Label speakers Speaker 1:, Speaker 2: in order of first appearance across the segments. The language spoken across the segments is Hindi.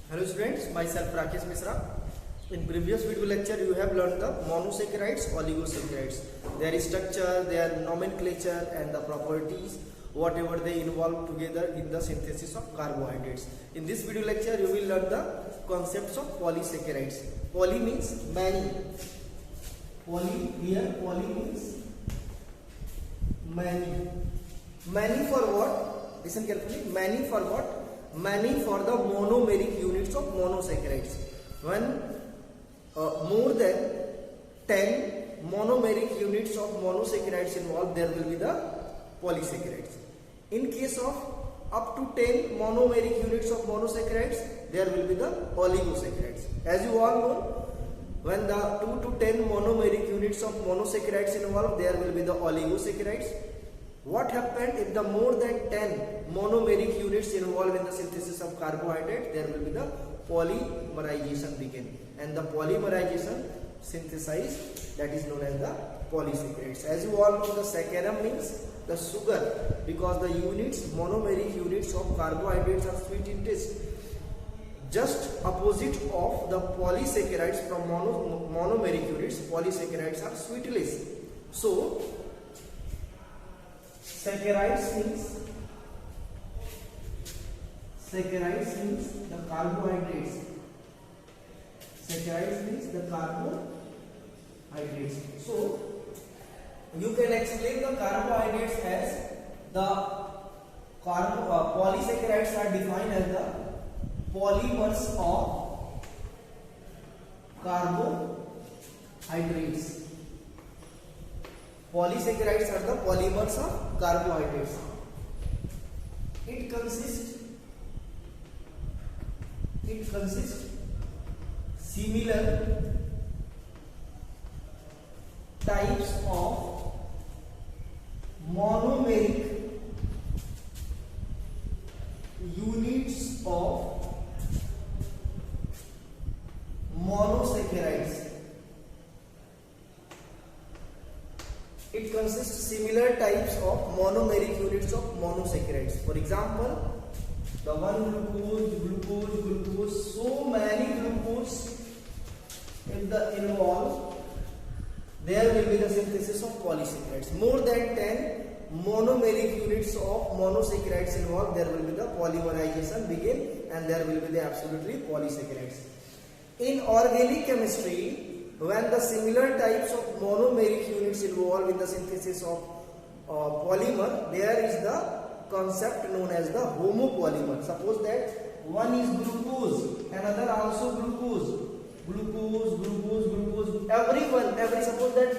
Speaker 1: Hello students, myself Rakesh Misra. In previous video lecture you have learned the monosaccharides, oligosaccharides, their structure, their nomenclature and the properties, whatever they involve together in the synthesis of carbohydrates. In this video lecture you will learn the concepts of polysaccharides. Poly means many. Poly means many. Many for what? Listen carefully. Many for what? Many for the monomeric units of monosaccharides. When more than 10 monomeric units of monosaccharides involved, there will be the polysaccharides. In case of up to 10 monomeric units of monosaccharides, there will be the oligosaccharides. As you all know, when the 2 to 10 monomeric units of monosaccharides involved, there will be the oligosaccharides. What happened if the more than 10 monomeric units involved in the synthesis of carbohydrate, there will be the polymerization begin, and the polymerization synthesized, that is known as the polysaccharides. As you all know, the saccharum means the sugar, because the units, monomeric units of carbohydrates are sweet in taste. Just opposite of the polysaccharides from monomeric units, polysaccharides are sweetless. So saccharides means the carbohydrates. Saccharides means the carbohydrates. So you can explain the carbohydrates as the polysaccharides are defined as the polymers of carbohydrates. Polysaccharides are the polymers of carbohydrates. It consists similar types of monomeric units of monosaccharides. It consists similar types of monomeric units of monosaccharides. For example, the 1 glucose, so many glucose if the involved, there will be the synthesis of polysaccharides. More than 10 monomeric units of monosaccharides involved, there will be the polymerization begin, and there will be the absolutely polysaccharides. In organic chemistry, when the similar types of monomeric units involved in the synthesis of polymer, there is the concept known as the homopolymer. Suppose that one is glucose, another also glucose. Suppose that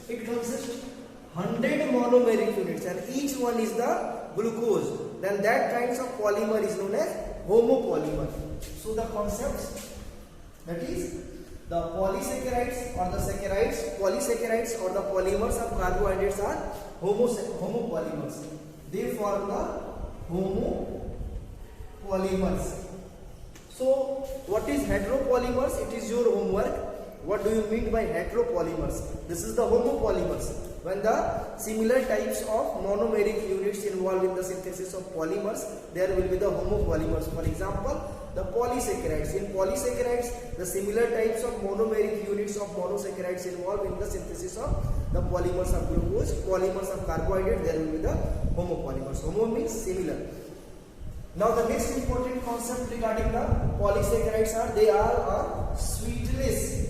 Speaker 1: it consists 100 monomeric units and each one is the glucose, then that kinds of polymer is known as homopolymer. So the concepts, that is the polysaccharides or the saccharides, polysaccharides or the polymers of carbohydrates are homopolymers. They form the homopolymers. So what is heteropolymers? It is your homework. What do you mean by heteropolymers? This is the homopolymers. When the similar types of monomeric units involved in the synthesis of polymers, there will be the homopolymers. For example, the polysaccharides. In polysaccharides, the similar types of monomeric units of monosaccharides involved in the synthesis of the polymers of glucose, polymers of carbohydrate, there will be the homopolymers. Homo means similar. Now the next important concept regarding the polysaccharides are they all are sweetless.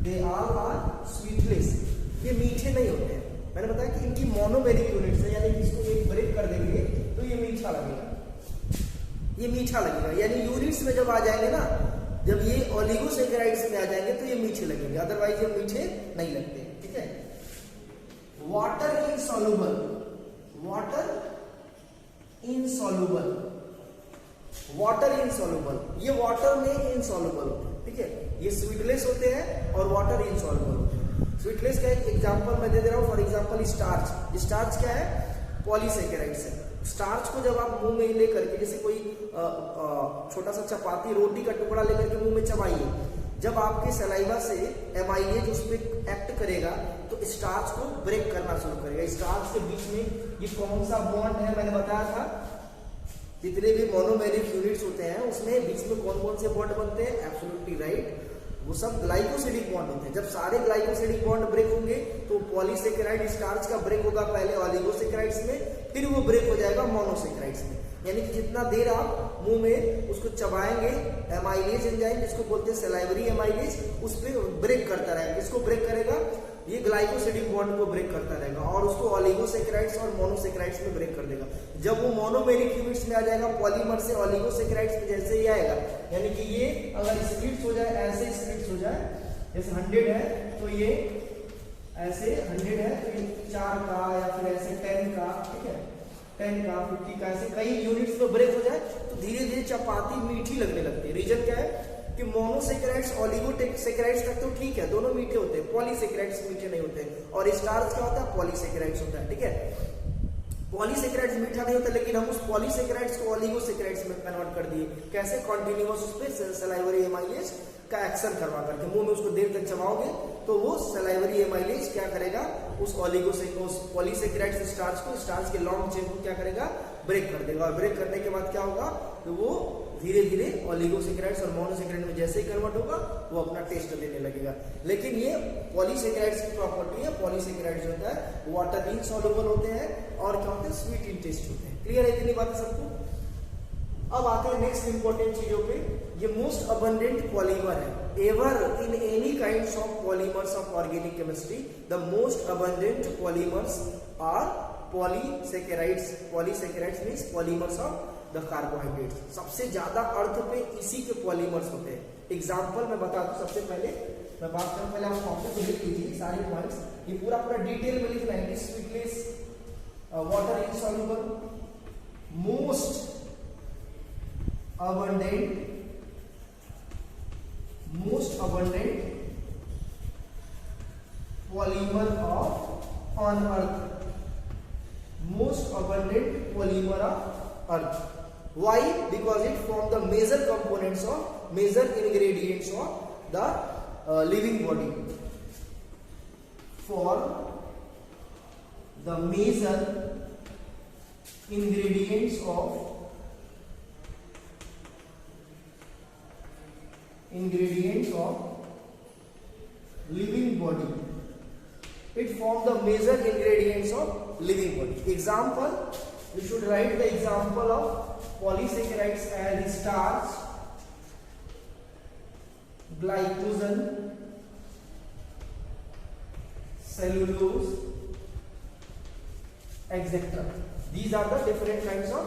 Speaker 1: They all are sweetless. ये मीठे नहीं होते हैं. मैंने बताया कि इनकी मोनोमेरिक यूनिट्स है, यानी कि इसको एक ब्रेक कर देंगे तो ये मीठा लगेगा. ये मीठा लगेगा, यानी यूनिट्स में जब आ जाएंगे ना, जब ये ओलिगोसैकेराइड्स में आ जाएंगे तो ये मीठे लगेंगे, अदरवाइज ये मीठे नहीं लगते. ठीक है. वाटर इनसॉल्युबल ये वाटर में इनसॉल्युबल होते हैं. ठीक है. ये स्वीटलेस होते हैं और वाटर इनसॉल्युबल होते हैं. स्वीटलेस का एक एग्जांपल मैं दे दे रहा हूं. फॉर एग्जांपल स्टार्च क्या है? पॉलीसैकेराइड्स है. स्टार्च को जब आप मुंह में लेकर के, जैसे कोई छोटा सा चपाती रोटी का टुकड़ा लेकर के मुंह में चबाइए, जब आपके सलाइवा से एमाइलेज उस पर एक्ट करेगा तो स्टार्च को ब्रेक करना शुरू करेगा. स्टार्च के बीच में ये कौन सा बॉन्ड है मैंने बताया था, जितने भी मोनोमेरिक यूनिट्स होते हैं उसमें बीच में कौन कौन से बॉन्ड बनते हैं? एब्सोल्युटली राइट, वो सब ग्लाइकोसिडिक बॉन्ड होते हैं। जब सारे ग्लाइकोसिडिक बॉन्ड ब्रेक होंगे तो पॉलीसेकेराइड स्टार्च का ब्रेक होगा पहले ऑलिगोसेकेराइड्स में, फिर वो ब्रेक हो जाएगा मोनोसेकेराइड्स में। यानी कि जितना देर आप मुंह में उसको चबाएंगे, एमाइलेज एंजाइम जिसको बोलते हैं सलाइवरी एमाइलेज, उस पर ब्रेक करता रहेगा। इसको ब्रेक करेगा, ये ग्लाइकोसिडिक बॉन्ड को ब्रेक करता रहेगा और उसको ऑलिगोसेकेराइड्स और मोनोसेकेराइड्स में ब्रेक कर देगा। जब वो मोनोमेरिक यूनिट्स में आ जाएगा, पॉलीमर से ऑलिगोसेकेराइड्स में जैसे ही आएगा, यानी कि ये अगर स्प्लिट्स हो जाए, ऐसे स्प्लिट्स हो जाए, जैसे 100 है तो ये ऐसे 100 है तो ये 4 का या फिर ऐसे 10 का, ठीक है, 10 का 50 का, ऐसे कई यूनिट्स में ब्रेक हो जाए तो धीरे धीरे चपाती मीठी लगने लगती है। रीजन क्या है कि मोनोसेकेराइड्स ऑलिगोसेकेराइड्स तक तो ठीक है, दोनों मीठे होते हैं, पॉलीसेकेराइड्स मीठे नहीं होते। और स्टार्च क्या होता है? पॉलीसेकेराइड्स होता है, ठीक है। पॉलीसेकेराइड्स मीठा नहीं होता, लेकिन हम उस पॉलीसेकेराइड्स को ऑलिगोसेकेराइड्स में कन्वर्ट कर दिए। कैसे? कॉन्टिन्यूअस उस पे सलाइवरी एमाइलेज का एक्शन करवा करके मुंह में उसको देर तक चबाओगे तो वो सलाइवरी एमाइलेज क्या करेगा? उस पॉलीसेकेराइड्स स्टार्च के लॉन्ग चेन को क्या करेगा? ब्रेक कर देगा। और ब्रेक करने के बाद क्या होगा? तो वो धीरे धीरे ऑलिगोसेकेराइड्स और मोनोसेकेराइड में जैसे ही कन्वर्ट होगा वो अपना टेस्ट देने लगेगा। लेकिन ये पॉलीसेकेराइड्स की प्रॉपर्टी है, पॉलीसेकेराइड जो होता है वाटर इनसॉल्युबल होते हैं और क्या होते हैं? स्वीट इन टेस्ट होते हैं। क्लियर है इतनी बातें सबको? अब आते हैं नेक्स्ट इंपॉर्टेंट चीजों पे। ये मोस्ट अबंडेंट पॉलीमर है। Ever in any kinds of polymers of organic chemistry the most abundant polymers are polysaccharides. Polysaccharides means polymers of the carbohydrates. सबसे ज्यादा अर्थ पे इसी के पॉलीमर्स होते हैं। एग्जांपल मैं बता दूं, सबसे पहले मैं बात करूं, पहले आप कॉपी पे लिख लीजिए सारे पॉइंट्स, ये पूरा डिटेल में लिखना है। Sweetness, water insoluble, most abundant polymer of on earth, most abundant polymer of earth. Why? Because it form the major components of major ingredients of the living body. For the major ingredients of living body, it forms the major ingredients of living body. Example, you should write the example of polysaccharides as starch, glycogen, cellulose, etc. These are the different kinds of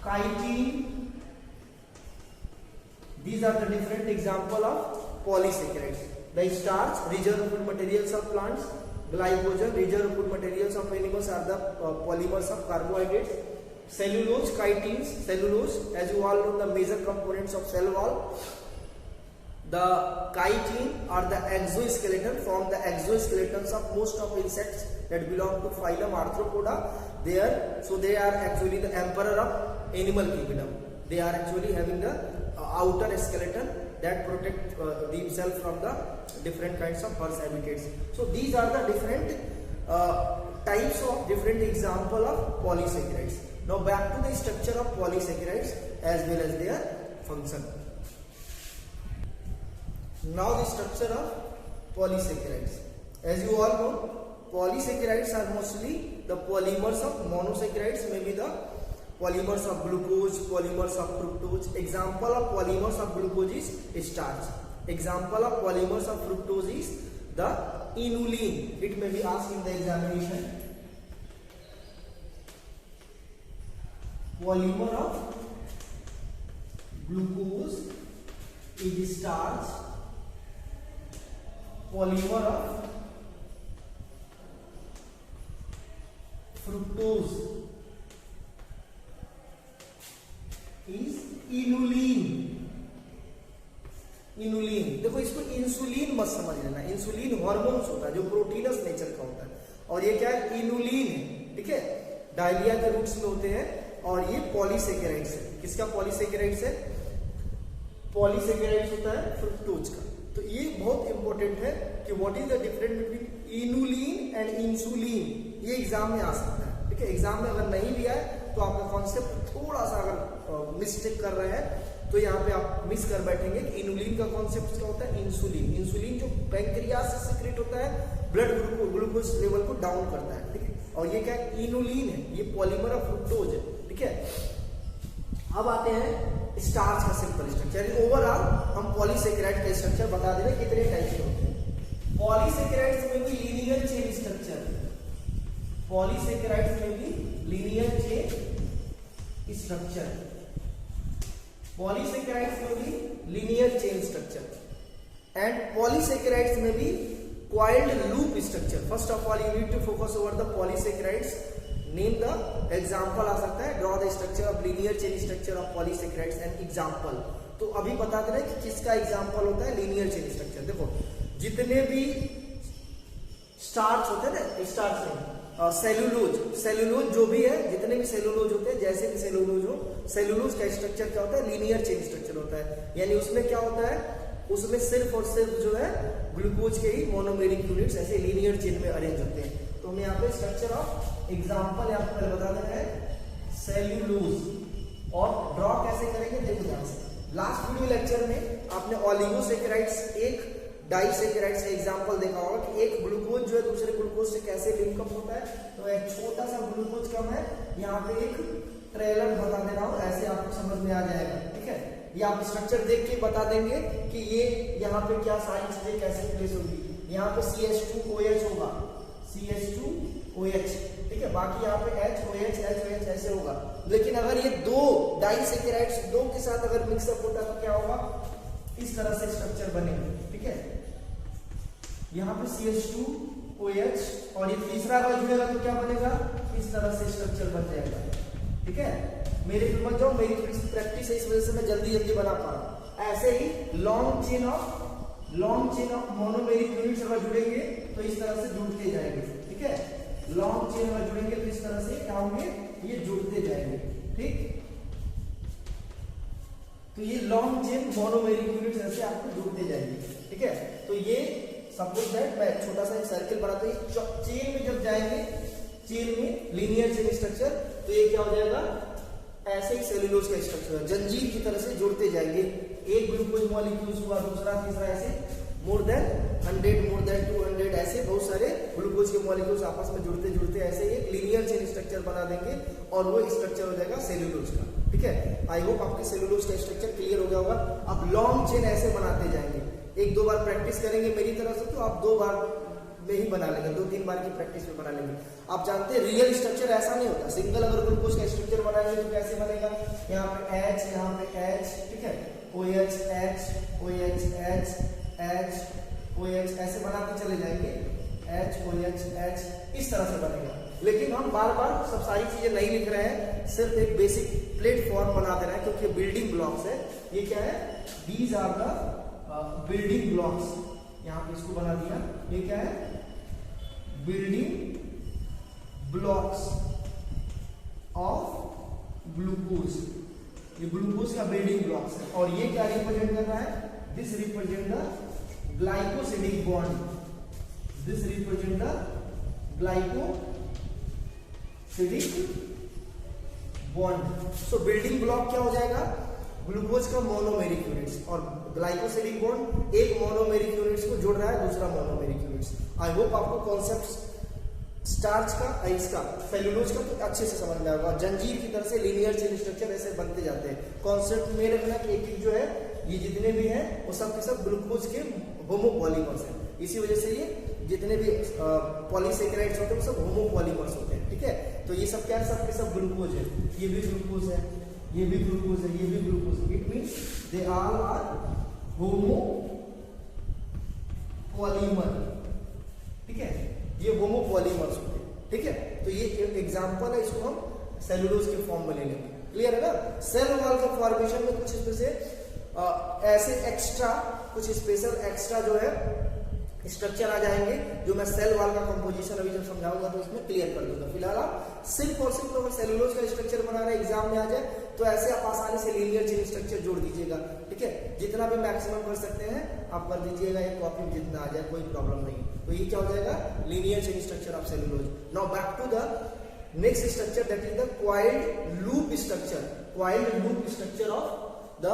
Speaker 1: chitin. These are the different example of polysaccharides. The starch, reserve food materials of plants. Glycogen, reserve food materials of animals, are the polymers of carbohydrates. Cellulose, chitins, cellulose, as you all know, the major components of cell wall. The chitin are the exoskeleton, form the exoskeletons of most of insects that belong to phylum Arthropoda. They are actually the emperor of animal kingdom. They are actually having the outer skeleton that protect themselves from the different kinds of birds habitats. So these are the different types of different example of polysaccharides. Now back to the structure of polysaccharides as well as their function. Now the structure of polysaccharides. As you all know, polysaccharides are mostly the polymers of monosaccharides, maybe the polymers of glucose, polymers of fructose. Example of polymers of glucose is starch. Example of polymers of fructose is the inulin. It may be asked in the examination. Polymer of glucose is starch. Polymer of fructose is inulin. देखो इसको इंसुलिन मत समझ लेना, इंसुलिन हार्मोन्स होता है जो प्रोटीनस नेचर का होता है, और ये क्या है? इनुलिन है, ठीक है, डायलिया के रूट्स में होते हैं। और ये पॉलीसेकेराइड्स है। किसका पॉलीसेकेराइड्स है? पॉलीसेकेराइड्स होता है फ्रुक्टोज का। तो ये बहुत इंपॉर्टेंट है कि what is the difference between inulin and insulin. ये एग्जाम में आ सकता है, ठीक है। एग्जाम में अगर नहीं भी आए तो आपका कॉन्सेप्ट थोड़ा सा अगर मिस्टेक कर रहे हैं तो यहाँ पे आप मिस कर बैठेंगे कि इनुलिन का कॉन्सेप्ट क्या होता है, इंसुलिन। इंसुलिन जो पैंक्रियास से सीक्रेट होता है, ब्लड ग्लूकोज लेवल को डाउन करता है, ठीक है। और ये क्या है, इनुलिन है, ये पॉलीमर ऑफ फ्रुक्टोज है, ठीक है। अब आते हैं स्टार्च का सिंपल स्ट्रक्चर। ओवरऑल हम पॉलीसेकेराइड का स्ट्रक्चर बता दे रहे हैं कितने टाइप के होते हैं। पॉलीसेकेराइड्स में भी लीनियर चेन स्ट्रक्चर, पॉलीसेकेराइड्स में भी लीनियर चेन स्ट्रक्चर, पॉलीसेकेराइड्स में भी linear chain structure and polysaccharides में भी coiled loop structure. First of all, you need to focus over the polysaccharides. Name the example आ सकता है, draw the structure of linear chain structure of polysaccharides and example. तो अभी बता दे रहे हैं कि किसका एग्जाम्पल होता है लीनियर चेन स्ट्रक्चर। देखो जितने भी स्टार्च होते हैं ना, स्टार्च में सेलुलोज, सेलुलोज जो भी है, जितने भी सेलुलोज होते हैं, जैसे भी सेलुलोज हो, सेलुलोज का स्ट्रक्चर क्या होता है, लीनियर चेन स्ट्रक्चर होता है। यानी उसमें क्या होता है, उसमें सिर्फ और सिर्फ जो है ग्लूकोज के ही मोनोमेरिक यूनिट्स ऐसे लीनियर चेन में अरेंज होते हैं। तो हम यहाँ पे स्ट्रक्चर ऑफ एग्जांपल यहाँ पर बता देना है सेल्यूलोज। और ड्रॉ कैसे करेंगे देखो ध्यान से। लास्ट वीडियो लेक्चर में आपने ऑलिगोसेकेराइड्स, एक डाइसेकेराइड्स का एग्जांपल देखा होगा कि एक ग्लूकोज जो है दूसरे ग्लूकोज से कैसे लिंकअप होता है। तो एक छोटा सा ग्लूकोज कम है, यहाँ पे एक ट्रेलर बता दे रहा हूँ, ऐसे आपको समझ में आ जाएगा, ठीक है। ये आप स्ट्रक्चर देख के बता देंगे कि ये यहाँ पे क्या सारी चीजें कैसे प्लेस होगी। यहाँ पे CH2OH होगा, CH2OH, ठीक है। बाकी यहाँ पे HOH HOH ऐसे होगा। लेकिन अगर ये दो डाइसेकेराइड्स दो के साथ अगर मिक्सअप होता है तो क्या होगा, इस तरह से स्ट्रक्चर बनेगा, ठीक है। यहाँ पे CH2OH और ये तीसरा अगर जुड़ेगा तो क्या बनेगा, इस तरह से स्ट्रक्चर बन जाएगा, ठीक है। मेरे फिर मत जाओ, मेरी थोड़ी सी प्रैक्टिस है, इस वजह से मैं जल्दी जल्दी बना पा रहा हूं। ऐसे ही long chain of monomeric units अगर जुड़ेंगे तो इस तरह से जुड़ते जाएंगे, ठीक है। लॉन्ग चेन अगर जुड़ेंगे तो इस तरह से क्या होंगे, ये जुड़ते जाएंगे, ठीक। तो ये लॉन्ग चेन मोनोमेरिक यूनिट्स ऐसे आपको जुड़ते जाएंगे, ठीक है। तो ये सपोज दैट मैं छोटा सा एक सर्किल बनाता हूं, चेन में जब जाएंगे, चेन में लीनियर चेन स्ट्रक्चर, तो ये क्या हो जाएगा, ऐसे ही सेलुलोज का स्ट्रक्चर जंजीर की तरह से जुड़ते जाएंगे। एक ग्लूकोज मॉलिक्यूल्स हुआ, दूसरा तीसरा, ऐसे मोर देन 100 मोर देन 200 ऐसे बहुत सारे ग्लूकोज के मॉलिक्यूल्स आपस में जुड़ते जुड़ते ऐसे एक लीनियर चेन स्ट्रक्चर बना देंगे और वो स्ट्रक्चर हो जाएगा सेलुलोज का, ठीक है। आई होप आपके सेलुलोज का स्ट्रक्चर क्लियर हो गया होगा। अब लॉन्ग चेन ऐसे बनाते जाएंगे, एक दो बार प्रैक्टिस करेंगे मेरी तरफ से तो आप दो बार में ही बना लेंगे, दो तीन बार की प्रैक्टिस में बना लेंगे। आप जानते हैं रियल स्ट्रक्चर ऐसा नहीं होता। सिंगल अगर ग्लूकोज का स्ट्रक्चर बनाएंगे तो कैसे बनेगा, यहाँ पे H, यहाँ पे H, ठीक है, OH H OH H H OH ऐसे बनाते चले जाएंगे, H OH H इस तरह से बनेगा। लेकिन हम बार बार सब सारी चीजें नहीं लिख रहे हैं, सिर्फ एक बेसिक प्लेटफॉर्म बना दे रहे हैं क्योंकि बिल्डिंग ब्लॉक्स है। ये क्या है, these are the building blocks, यहाँ पे इसको बना दिया। ये क्या है, बिल्डिंग ब्लॉक्स ऑफ ग्लूकोज, ये ग्लूकोज का बिल्डिंग ब्लॉक्स है। और ये क्या रिप्रेजेंट कर रहा है, this represent the glycosidic bond, this represent the glycosidic bond. So building block क्या हो जाएगा, ग्लूकोज का मोनोमेरिक यूनिट्स, और ग्लाइकोसिडिक बॉन्ड एक मोनोमेरिक यूनिट्स को जोड़ रहा है दूसरा मोनोमेरिक यूनिट्स। आई होप आपको कॉन्सेप्ट स्टार्च का, इसका सेलुलोज का तो अच्छे से समझ में आएगा। जंजीर की तरह से लीनियर चेन स्ट्रक्चर ऐसे बनते जाते हैं। कॉन्सेप्ट में रखना कि एक एक जो है, ये जितने भी हैं वो सब के सब ग्लूकोज के होमोपॉलीमर्स हैं। इसी वजह से ये जितने भी पॉलीसेकेराइड्स होते हैं वो सब होमोपॉलीमर्स होते हैं, ठीक है। तो ये सब क्या है, सब के सब ग्लूकोज है, ये भी ग्लूकोज है, ये भी ग्लूकोज है, ये भी ग्लूकोज है। It means they all are homopolymer, ठीक है, ये होमोपॉलीमर्स होते हैं, ठीक है। तो ये एग्जांपल है, इसको हम सेलुलोज के फॉर्म में ले लेंगे। क्लियर है ना। सेल वॉल के फॉर्मेशन में कुछ इसमें से ऐसे एक्स्ट्रा, कुछ स्पेशल एक्स्ट्रा जो है स्ट्रक्चर आ जाएंगे, जो मैं सेल वॉल का कंपोजिशन अभी जब समझाऊंगा तो इसमें क्लियर कर दूंगा। फिलहाल आप सिर्फ और सिर्फ अगर सेलुलोज का स्ट्रक्चर बना रहे एग्जाम में आ जाए तो ऐसे आप आसानी से लीनियर चेन स्ट्रक्चर जोड़ दीजिएगा, ठीक है। जितना भी मैक्सिमम कर सकते हैं आप कर दीजिएगा, एक कॉपी में जितना आ जाए कोई प्रॉब्लम नहीं। तो ये क्या हो जाएगा, linear chain structure of cellulose. Now back to the next structure that is the coiled loop structure, coiled loop structure of the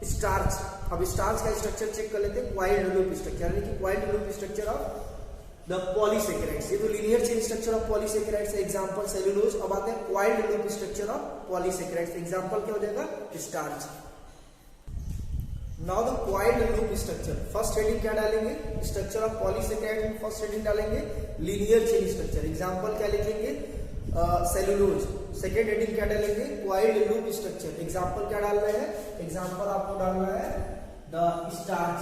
Speaker 1: starch. अब स्टार्च का स्ट्रक्चर चेक कर लेते हैं, कॉइल्ड लूप स्ट्रक्चर यानी कि coiled loop structure of the polysaccharides. ये तो linear chain structure of polysaccharides है, एग्जांपल सेलुलोज। अब आते हैं coiled loop structure of polysaccharides, example क्या हो जाएगा, starch. Now the coiled loop structure, first heading क्या डालेंगे, स्ट्रक्चर ऑफ पॉलीसेकेराइड में फर्स्ट हेडिंग डालेंगे लीनियर चेन स्ट्रक्चर, एग्जांपल क्या लिखेंगे, सेलुलोज। सेकेंड हेडिंग क्या डालेंगे, कॉइल्ड लूप स्ट्रक्चर, एग्जांपल क्या डाल रहे हैं, एग्जांपल आपको डालना है द स्टार्च।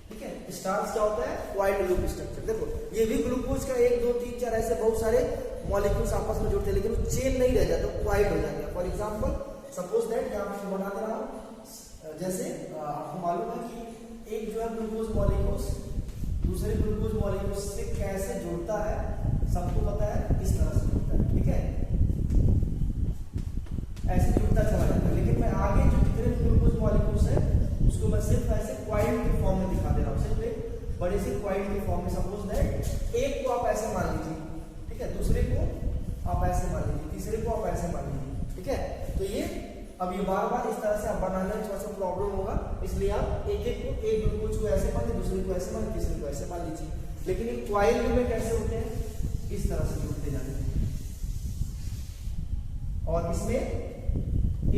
Speaker 1: ठीक है, स्टार्च क्या होता है, कॉइल्ड लूप स्ट्रक्चर। देखो ये भी ग्लूकोज का 1 2 3 4 ऐसे बहुत सारे मॉलिक्यूल्स आपस में जुड़ते हैं, लेकिन चेन नहीं रह जाता, कॉइल्ड हो जाता है। फॉर एग्जांपल सपोज दैट यहाँ पे बना दे रहा हूं, जैसे आपको मालूम है कि एक जो है ग्लूकोज मॉलिक्यूल्स दूसरे ग्लूकोज मॉलिक्यूल्स से कैसे जुड़ता है, सबको पता है, इस तरह से जुड़ता है। ठीक है, ऐसे जुड़ता चला जाता है, लेकिन मैं आगे जो जितने ग्लूकोज मॉलिक्यूल्स है उसको मैं सिर्फ ऐसे कॉइल्ड के फॉर्म में दिखा दे रहा हूँ, सिर्फ एक बड़े से कॉइल्ड के फॉर्म में। सपोज दैट एक को आप ऐसे मान लीजिए, ठीक है, दूसरे को आप ऐसे मान लीजिए, तीसरे को आप ऐसे मान लीजिए। ठीक है, तो ये अब ये बार बार इस तरह से आप बनाने में थोड़ा सा प्रॉब्लम होगा, इसलिए आप एक एक को, एक ग्लूकोज को ऐसे मान लीजिए, दूसरे को ऐसे मान लीजिए, तीसरे को ऐसे मान लीजिए। लेकिन ये कॉइल्ड में कैसे होते हैं, इस तरह से जुड़ते जाते हैं, और इसमें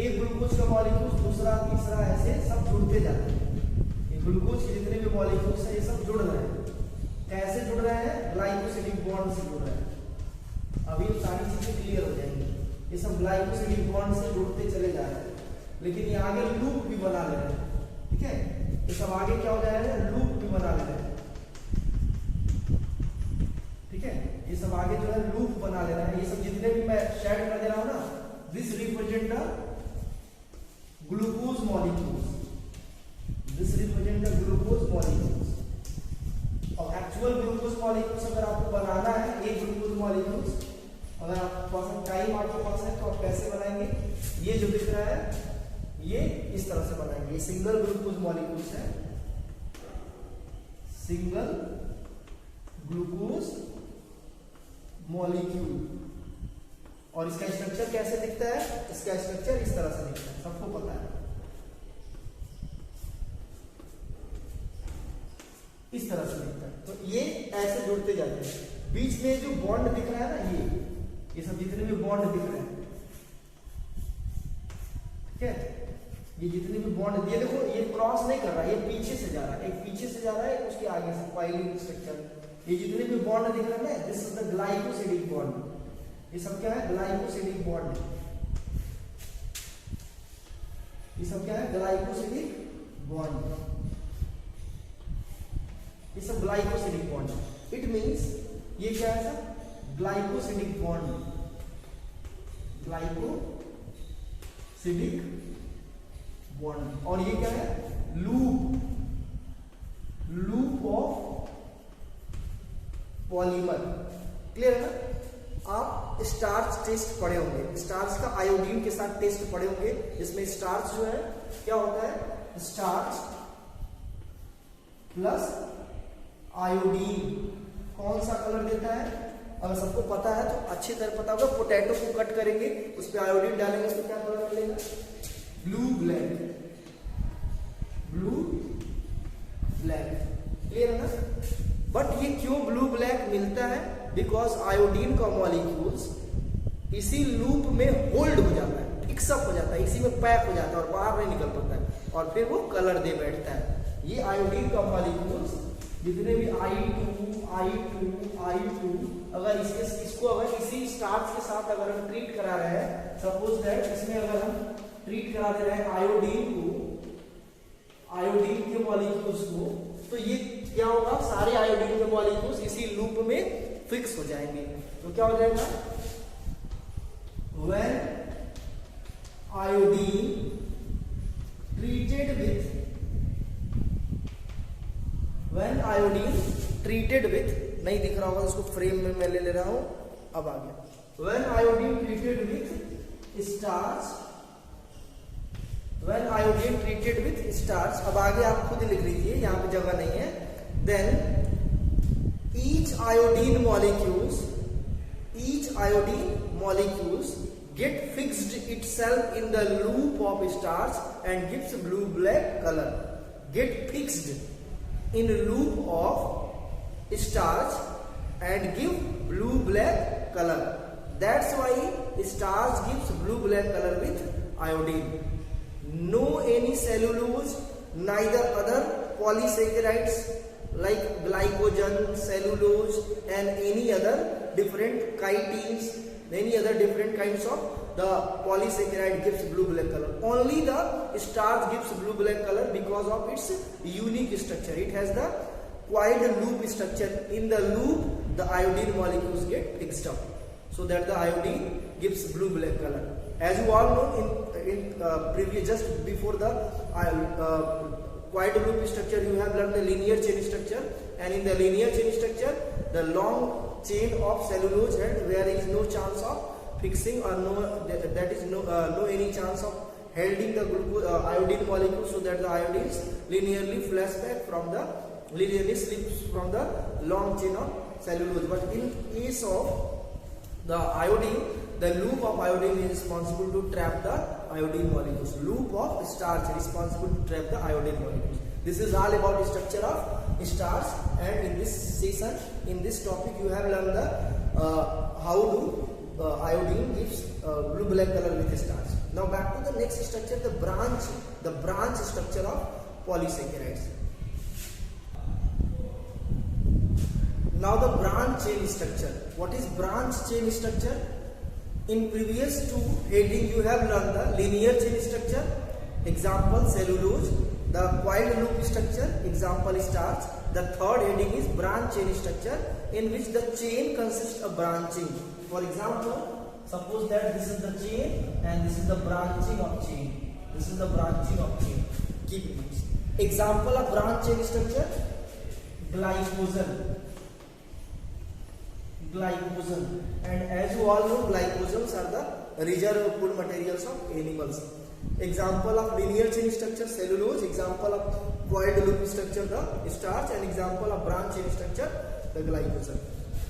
Speaker 1: एक ग्लूकोज का मॉलिक्यूल दूसरा तीसरा ऐसे सब जुड़ते जाते हैं। ये ग्लूकोज के जितने भी मॉलिक्यूल्स हैं ये सब जुड़ रहे हैं। कैसे जुड़ रहे हैं, ग्लाइकोसिडिक बॉन्ड से जुड़ रहे हैं। अभी सारी चीजें क्लियर हो जाएंगी। ये सब ग्लाइकोसिडिक बॉन्ड से जुड़ते चले जा रहे हैं, लेकिन ये आगे लूप भी बना ले रहे हैं। ठीक है, ये सब आगे क्या हो जाएगा, लूप भी बना ले रहे हैं। ठीक है, ये सब आगे जो है लूप बना ले रहा है। ये सब जितने भी मैं शेड कर दे रहा हूं ना, this represent the glucose molecules, this represent the glucose molecules. और एक्चुअल ग्लूकोज मॉलिक्यूल्स अगर आपको बनाना है, एक ग्लूकोज मॉलिक्यूल्स अगर आपके पास टाइम आपके पास है तो आप कैसे बनाएंगे, ये जो दिख रहा है ये इस तरह से बनाएंगे। ये सिंगल ग्लूकोज मॉलिक्यूल्स है, सिंगल ग्लूकोज मॉलिक्यूल, और इसका स्ट्रक्चर कैसे दिखता है, इसका स्ट्रक्चर इस तरह से दिखता है, सबको पता है, इस तरह से दिखता है। तो ये ऐसे जुड़ते जाते हैं। बीच में जो बॉन्ड दिख रहा है ना, ये सब जितने भी बॉन्ड दिख रहे हैं, ठीक है, ये जितने भी बॉन्ड, ये देखो ये क्रॉस नहीं कर रहा है, ये पीछे से जा रहा है, एक पीछे से जा रहा है, उसके आगे से कॉइलिंग स्ट्रक्चर। ये जितने भी बॉन्ड दिख रहे हैं ना, this is the glycosidic bond. ये सब क्या है, ग्लाइकोसिडिक बॉन्ड। ये सब क्या है, ग्लाइकोसिडिक बॉन्ड। ये सब ग्लाइकोसिडिक बॉन्ड। इट मींस ये क्या है sir, glycosidic bond, glycosidic bond. और ये क्या है, loop, loop of polymer. Clear है ना। आप स्टार्च टेस्ट पढ़े होंगे, स्टार्च का आयोडीन के साथ टेस्ट पढ़े होंगे, जिसमें स्टार्च जो है क्या होता है, स्टार्च प्लस आयोडीन कौन सा कलर देता है, अगर सबको पता है तो अच्छी तरह पता होगा। पोटैटो को कट करेंगे, उस पर आयोडीन डालेंगे तो क्या कलर मिलेगा, blue black, blue black. Clear है ना। बट ये क्यों ब्लू ब्लैक मिलता है, बिकॉज आयोडीन का मॉलिक्यूल्स इसी लूप में होल्ड हो जाता है, फिक्सअप हो जाता है, इसी में पैक हो जाता है और बाहर नहीं निकल पाता है, और फिर वो कलर दे बैठता है। ये आयोडीन का मॉलिक्यूल्स जितने भी I2 अगर इसको अगर इसी स्टार्च के साथ अगर हम ट्रीट करा रहे हैं, सपोज दैट इसमें अगर हम ट्रीट करा दे रहे हैं आयोडीन के मॉलिक्यूल्स को, तो ये क्या होगा, सारे आयोडीन के मॉलिक्यूल्स इसी लूप में फिक्स हो जाएंगे। तो क्या हो जाएगा, व्हेन आयोडीन ट्रीटेड विथ नहीं दिख रहा होगा, उसको फ्रेम में मैं ले रहा हूं, अब आ गया। When iodine treated with starch, अब आगे आप खुद लिख लीजिए, यहां पे जगह नहीं है। Then each each iodine molecules get fixed itself in the loop of starch and gives blue black color. Get fixed in a loop of starch and give blue black color. That's why starch gives blue black color with iodine. No any cellulose, neither other polysaccharides like glycogen, cellulose and any other different chitins, any other different kinds of the polysaccharide gives blue black color. Only the starch gives blue black color because of its unique structure. It has the coiled loop structure. In the loop the iodine molecules get fixed up, so that the iodine gives blue black color. As you all know, in previous, just before the coiled loop structure, you have learned the linear chain structure, and in the linear chain structure the long chain of cellulose head where is no chance of fixing or that is no any chance of holding the iodine molecule, so that the iodine linearly slips from the long chain of cellulose. But in case of the iodine, the loop of iodine is responsible to trap the iodine molecules. Loop of starch is responsible to trap the iodine molecules. This is all about the structure of starch, and in this session, in this topic, you have learned the how do iodine gives blue black color with starch. Now back to the next structure, the branch structure of polysaccharides. Now the branch chain structure. What is branch chain structure? In previous two heading you have learned the linear chain structure, example cellulose, the coiled loop structure, example starch. The third heading is branch chain structure, in which the chain consists of branching. For example, suppose that this is the chain and this is the branching of chain. This is the branching of chain. Keep it. Example of branch chain structure, glycogen. And as you all know, glycogens are the reserve food materials of animals. Example of linear chain structure, cellulose. Example of coiled loop structure, the starch. And example of branch chain structure, the glycogen.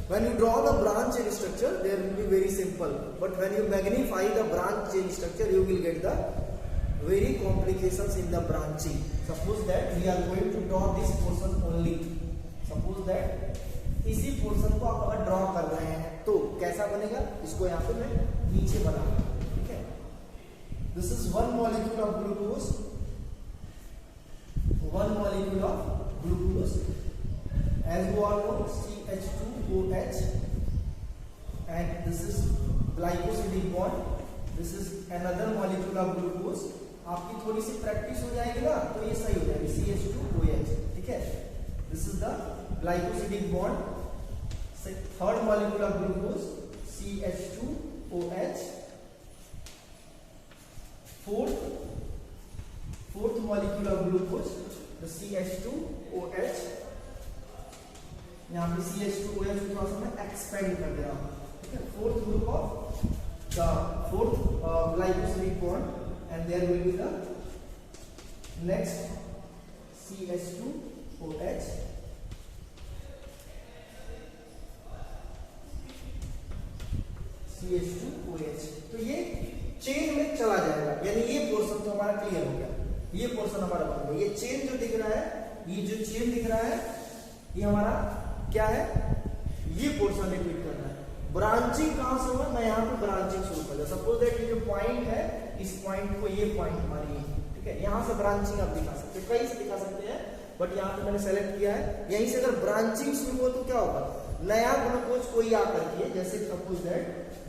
Speaker 1: When you draw the branch chain structure, there will be very simple, but when you magnify the branch chain structure, you will get the very complications in the branching. Suppose that we are going to draw this portion only. Suppose that इसी पोर्शन को आप अगर ड्रॉ कर रहे हैं तो कैसा बनेगा, इसको यहाँ पे मैं नीचे बना, ठीक है. This is one molecule of glucose, as you all know CH2OH, and this is glycosidic bond. This is another molecule of glucose. आपकी थोड़ी सी प्रैक्टिस हो जाएगी ना तो ये सही हो जाएगी, CH2OH, ठीक है. This is the glycosidic bond. Third molecule of glucose, CH2OH. Fourth molecule of glucose, the CH2OH. यहाँ पे CH2OH को थोड़ा सा मैं एक्सपेंड कर दे रहा हूँ, ठीक है. Fourth group of the fourth glycosidic bond, and there will be the next CH2OH. CH2OH. तो ये चेन में चला जाएगा, यानी ये पोर्शन तो हमारा क्लियर हो गया, ये पोर्शन हमारा बन गया. ये चेन जो दिख रहा है, ये जो चेन दिख रहा है, ये हमारा क्या है, ये पोर्शन रिपीट करना है. ब्रांचिंग कहां से होगा, मैं यहाँ पे ब्रांचिंग शुरू कर दिया. सपोज दैट ये जो पॉइंट है, इस पॉइंट को ये पॉइंट हमारी है, ठीक है. यहाँ से ब्रांचिंग आप दिखा सकते हैं, कहीं से दिखा सकते हैं, बट यहाँ पे मैंने सेलेक्ट किया है. यहीं से अगर ब्रांचिंग शुरू हो तो क्या होगा, नया ग्लूकोज कोई आकर के, जैसे सपोज दैट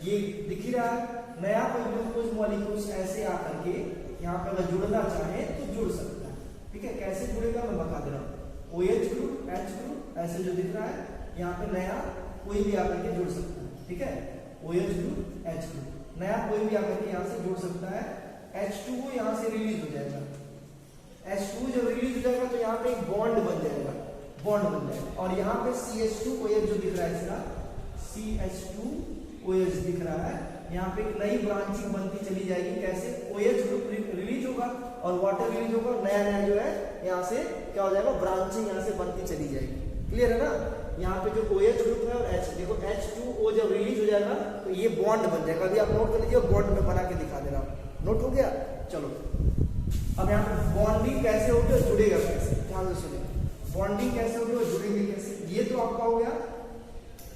Speaker 1: ये दिख ही रहा है, नया कोई ग्लूकोज मॉलिक्यूल्स ऐसे आकर के यहाँ पे अगर जुड़ना चाहे तो जुड़ सकता है, ठीक है. कैसे जुड़ेगा मैं बता दे रहा हूँ. OH ग्रुप, H ग्रुप ऐसे जो दिख रहा है, यहाँ पे नया कोई भी आकर के जुड़ सकता है, ठीक है. OH ग्रुप, H ग्रुप, नया कोई भी आकर के यहाँ से जुड़ सकता है. H2O यहाँ से रिलीज हो जाएगा. H2 जब रिलीज हो जाएगा तो यहाँ पे एक बॉन्ड बन जाएगा, और यहाँ पे CH2OH जो दिख रहा है, इसका CH2OH दिख रहा है. यहाँ पे एक नई ब्रांचिंग बनती चली जाएगी. कैसे, OH ग्रुप रिलीज होगा और वाटर रिलीज होगा, नया जो है यहाँ से क्या हो जाएगा, ब्रांचिंग यहाँ से बनती चली जाएगी. क्लियर है ना. यहाँ पे जो OH ग्रुप है और H, देखो H2O जब रिलीज हो जाएगा तो ये बॉन्ड बन जाएगा। अभी आप नोट कर लीजिए, बॉन्ड में बना के दिखा दे रहा हूँ। नोट हो गया? चलो अब यहाँ पे बॉन्डिंग कैसे होगी और जुड़ेगा कैसे, ध्यान से सुनिए। बॉन्डिंग कैसे होगी और जुड़ेंगे कैसे, ये तो आपका हो गया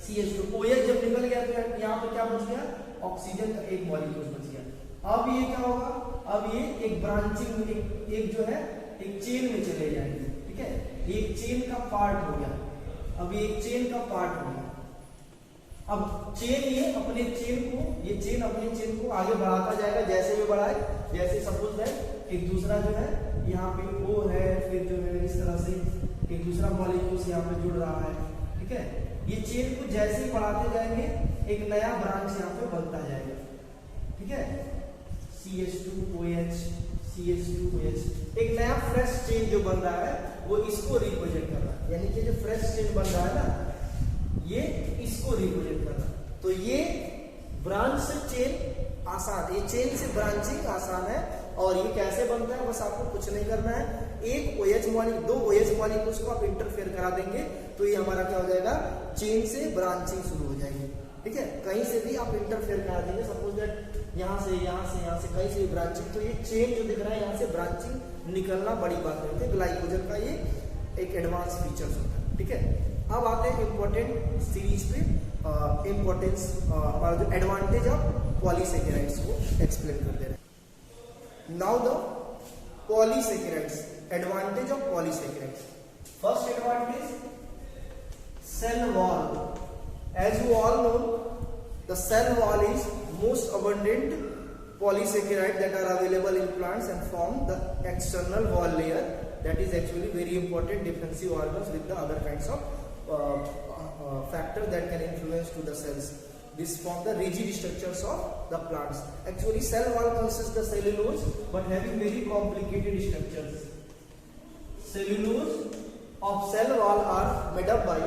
Speaker 1: CH2। OH जब निकल गया तो यहाँ पे क्या बच गया, ऑक्सीजन का एक मॉलिक्यूल बच गया। अब ये क्या होगा, अब ये एक ब्रांचिंग एक जो है एक चेन में चले जाएंगे, ठीक है, एक चेन का पार्ट हो गया। अब ये एक चेन का पार्ट हो गया। अब चेन ये अपने चेन अपने चेन को आगे बढ़ाता जाएगा, जैसे भी बढ़ाए, जैसे सपोज दैट एक दूसरा जो है यहाँ पे O है, फिर जो है इस तरह से एक दूसरा मॉलिक्यूल से यहाँ पे जुड़ रहा है, ठीक है। ये चेन को जैसे ही बढ़ाते जाएंगे एक नया ब्रांच यहाँ पे बनता जाएगा, ठीक है। CH2OH CH2OH, एक नया फ्रेश चेन जो बन रहा है वो इसको रिप्रेजेंट कर रहा है, यानी कि जो फ्रेश चेन बन रहा है ना, ये इसको रिप्रेजेंट कर रहा है। तो ये ब्रांच से चेन आसान, ये चेन से ब्रांचिंग आसान है। और ये कैसे बनता है, बस आपको कुछ नहीं करना है, एक OH मॉलिक्यूल, दो OH मॉलिक्यूल्स को आप इंटरफेयर करा देंगे तो ये हमारा क्या हो जाएगा, चेन से ब्रांचिंग शुरू हो जाएगी, ठीक है। कहीं से भी आप इंटरफेयर करा देंगे, सपोज दैट यहाँ से कहीं से भी ब्रांचिंग, तो ये चेन जो दिख रहा है यहाँ से ब्रांचिंग निकलना बड़ी बात होती है। ग्लाइकोजन का ये एक एडवांस फीचर्स होता है, ठीक है। अब आते हैं इंपॉर्टेंट सीरीज पे, इंपॉर्टेंस हमारा जो एडवांटेज ऑफ पॉलीसेकेराइड्स को एक्सप्लेन कर दे रहे हैं। Now the polysaccharides, advantage of polysaccharides. First advantage, cell wall. As you all know, the cell wall is most abundant polysaccharide that are available in plants and form the external wall layer. That is actually very important defensive organs with the other kinds of factors that can influence to the cells. This form the rigid structures of the plants. Actually, cell wall consists the cellulose, but having very complicated structures. Cellulose of cell wall are made up by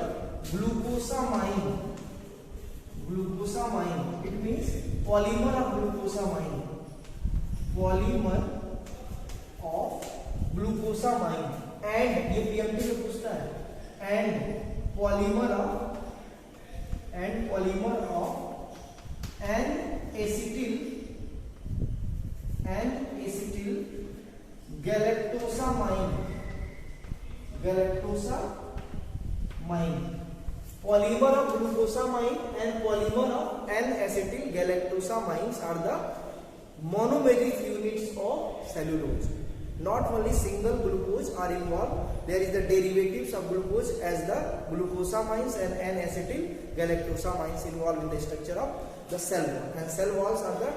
Speaker 1: glucosamine. Glucosamine, it means polymer of glucosamine. Polymer of glucosamine. And ये PMT में पूछता है, and polymer of N-acetyl galactosamine. Polymer of glucosamine and polymer of N-acetyl galactosamines are the monomeric units of cellulose. Not only single glucose are involved, there is the derivatives of glucose as the glucosamines and N-acetyl galactosamines involved in the structure of the cell wall. And cell walls are the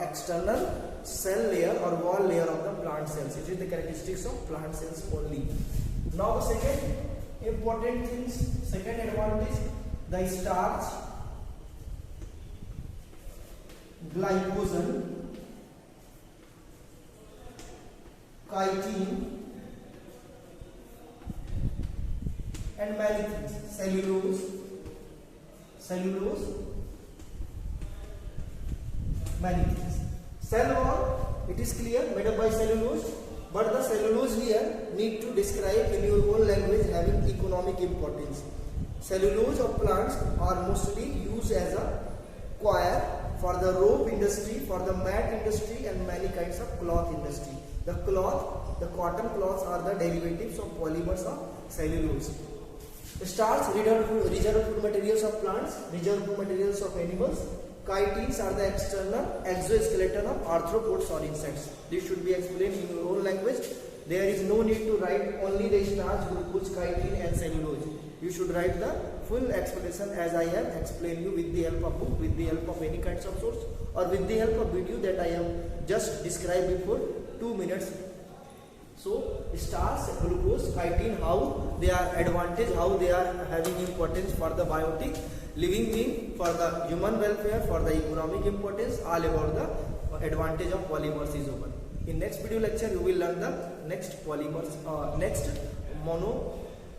Speaker 1: external cell layer or wall layer of the plant cells. It is the characteristics of plant cells only. Now the second important things, second advantage, the starch, glycogen, chitin and many things, cellulose, many things. Cell wall, it is clear, made up by cellulose, but the cellulose here need to describe in your own language having economic importance. Cellulose of plants are mostly used as a coir for the rope industry, for the mat industry and many kinds of cloth industry. The cotton cloths are the derivatives of polymers of cellulose. Starch, reserve food materials of plants, reserve food materials of animals. Chitins are the external exoskeleton of arthropods or insects. This should be explained in your own language. There is no need to write only the starch, glucose, chitin and cellulose. You should write the full explanation as I have explained you with the help of book, with the help of any kinds of source or with the help of video that I have just described before 2 minutes. So starch, glucose, chitin, how they are advantage, how they are having importance for the biotic living being, for the human welfare, for the economic importance, all about the advantage of polymers is over. In next video lecture you will learn the next polymers, next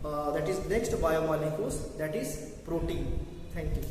Speaker 1: that is next biomolecules, that is protein. Thank you.